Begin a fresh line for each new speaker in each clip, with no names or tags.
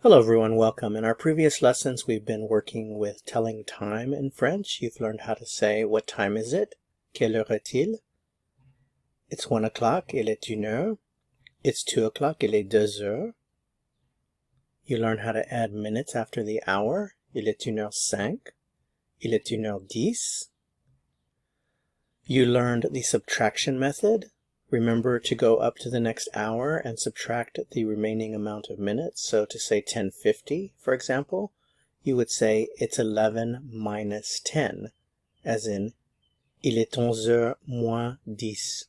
Hello everyone, welcome. In our previous lessons we've been working with telling time in French. You've learned how to say what time is it? Quelle heure est-il? It's 1 o'clock, il est 1 heure. It's 2 o'clock, il est 2 heures. You learned how to add minutes after the hour. Il est 1h05. Il est 1h10. You learned the subtraction method. Remember to go up to the next hour and subtract the remaining amount of minutes. So to say 10:50, for example, you would say it's 11 minus 10, as in, il est 11h moins 10.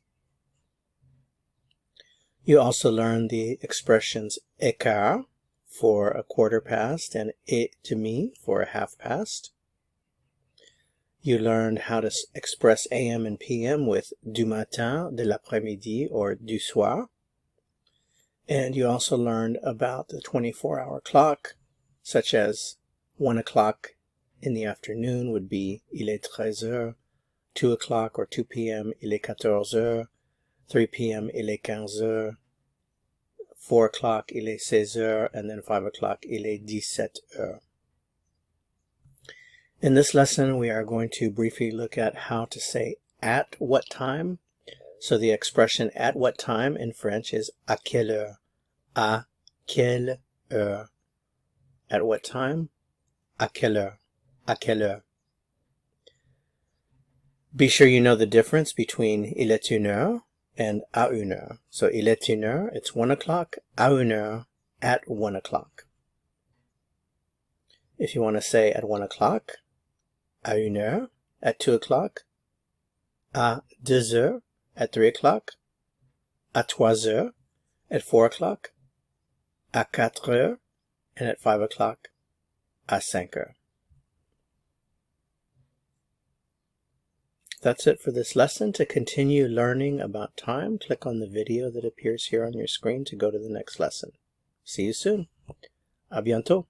You also learned the expressions écart for a quarter past and et demi for a half past. You learned how to express AM and PM with du matin, de l'après-midi, or du soir. And you also learned about the 24-hour clock, such as 1 o'clock in the afternoon would be il est 13 heures, 2 o'clock or 2 p.m. il est 14 heures, 3 p.m. il est 15 heures, 4 o'clock il est 16 heures, and then 5 o'clock il est 17 heures. In this lesson, we are going to briefly look at how to say at what time. So the expression at what time in French is à quelle heure. À quelle heure. At what time? À quelle heure. À quelle heure. Be sure you know the difference between il est 1 heure and à 1 heure. So il est 1 heure, it's 1 o'clock, à 1 heure, at 1 o'clock. If you want to say at 1 o'clock, à 1 heure, at 2 o'clock, à 2 heures, at 3 o'clock, à 3 heures, at 4 o'clock, à 4 heures, and at 5 o'clock, à 5 heures. That's it for this lesson. To continue learning about time, click on the video that appears here on your screen to go to the next lesson. See you soon. À bientôt.